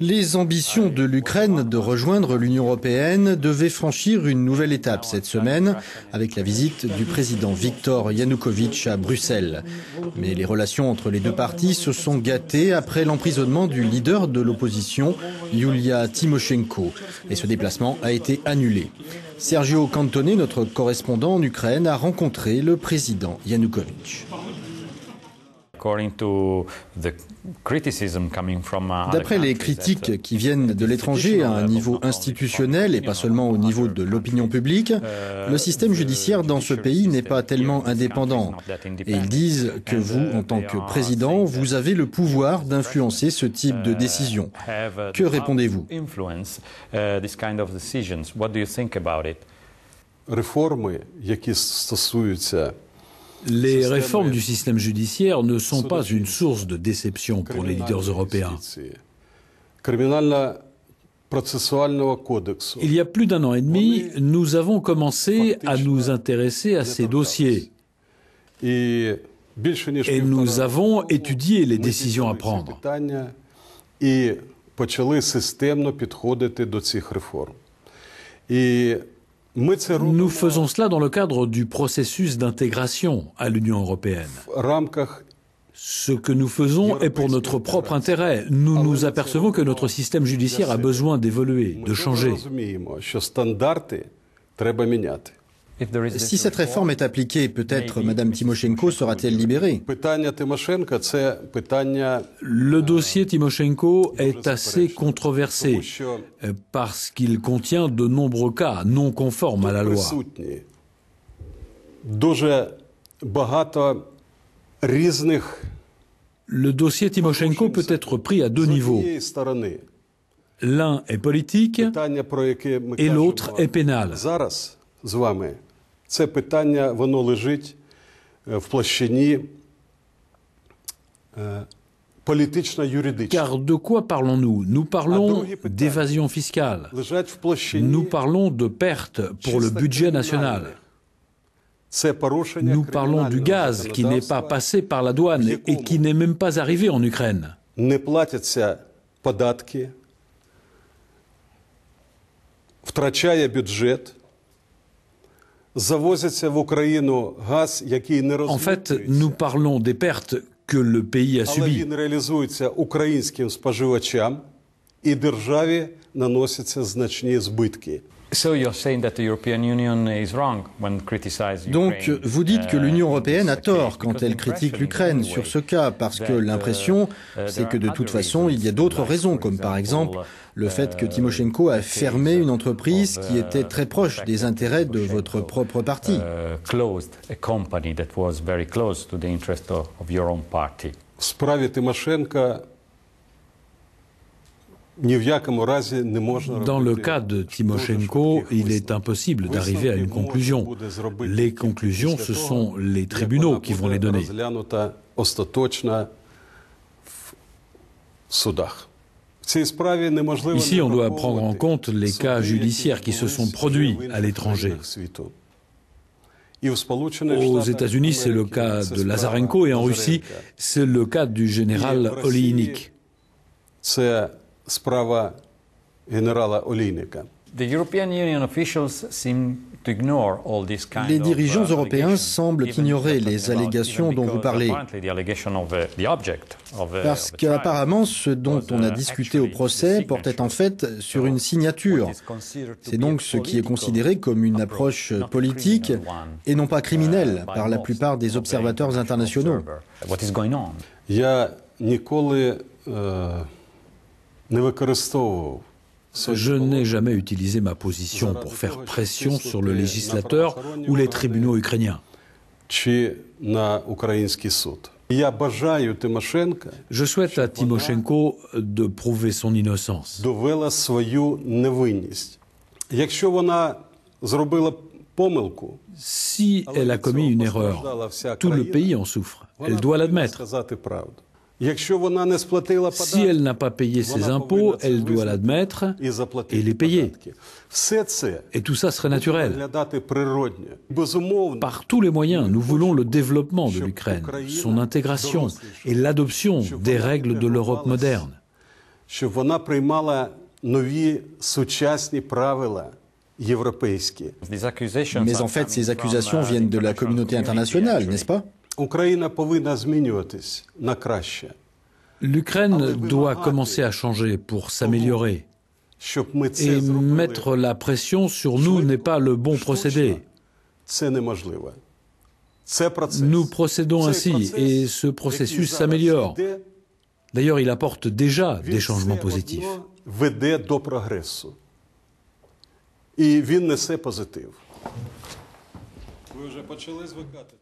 Les ambitions de l'Ukraine de rejoindre l'Union européenne devaient franchir une nouvelle étape cette semaine avec la visite du président Viktor Yanukovych à Bruxelles. Mais les relations entre les deux parties se sont gâtées après l'emprisonnement du leader de l'opposition, Yulia Tymoshenko. Et ce déplacement a été annulé. Sergio Cantone, notre correspondant en Ukraine, a rencontré le président Yanukovych. D'après les critiques qui viennent de l'étranger à un niveau institutionnel et pas seulement au niveau de l'opinion publique, le système judiciaire dans ce pays n'est pas tellement indépendant. Et ils disent que vous, en tant que président, vous avez le pouvoir d'influencer ce type de décision. Que répondez-vous ? Les réformes du système judiciaire ne sont pas une source de déception pour les leaders européens. Il y a plus d'un an et demi, nous avons commencé à nous intéresser à ces dossiers et nous avons étudié les décisions à prendre. Nous faisons cela dans le cadre du processus d'intégration à l'Union européenne. Ce que nous faisons est pour notre propre intérêt. Nous nous apercevons que notre système judiciaire a besoin d'évoluer, de changer. Si cette réforme est appliquée, peut-être Mme Tymoshenko sera-t-elle libérée? Le dossier Tymoshenko est assez controversé parce qu'il contient de nombreux cas non conformes à la loi. Le dossier Tymoshenko peut être pris à deux niveaux. L'un est politique et l'autre est pénal. Це питання, воно лежить в площині Car de quoi parlons-nous? Nous parlons d'évasion fiscale. Nous parlons de pertes pour le budget national. Nous parlons du gaz qui n'est pas passé par la douane et qui n'est même pas arrivé en Ukraine. Не платяться податки, втрачає бюджет. En fait, nous parlons des pertes que le pays a subies. Donc, vous dites que l'Union européenne a tort quand elle critique l'Ukraine sur ce cas, parce que l'impression, c'est que de toute façon, il y a d'autres raisons, comme par exemple le fait que Tymoshenko a fermé une entreprise qui était très proche des intérêts de votre propre parti. Dans le cas de Tymoshenko, il est impossible d'arriver à une conclusion. Les conclusions, ce sont les tribunaux qui vont les donner. Ici, on doit prendre en compte les cas judiciaires qui se sont produits à l'étranger. Aux États-Unis, c'est le cas de Lazarenko et en Russie, c'est le cas du général Oleynik. Les dirigeants européens semblent ignorer les allégations dont vous parlez. Parce qu'apparemment, ce dont on a discuté au procès portait en fait sur une signature. C'est donc ce qui est considéré comme une approche politique et non pas criminelle par la plupart des observateurs internationaux. Je n'ai jamais utilisé ma position pour faire pression sur le législateur ou les tribunaux ukrainiens. Je souhaite à Tymoshenko de prouver son innocence. Si elle a commis une erreur, tout le pays en souffre. Elle doit l'admettre. Si elle n'a pas payé ses impôts, elle doit l'admettre et les payer. Et tout ça serait naturel. Par tous les moyens, nous voulons le développement de l'Ukraine, son intégration et l'adoption des règles de l'Europe moderne. щоб вона приймала нові сучасні правила європейські. Mais en fait, ces accusations viennent de la communauté internationale, n'est-ce pas? Україна повинна змінюватись на краще. L'Ukraine doit commencer à changer pour s'améliorer. Щоб ми це Et зробили, mettre la pression sur nous n'est pas le bon procédé. це неможливо. Це процес. Nous procédons ainsi et ce processus s'améliore. D'ailleurs, il apporte déjà des changements positifs. Веде до прогресу. І він несе позитив. Ви вже почали звикати.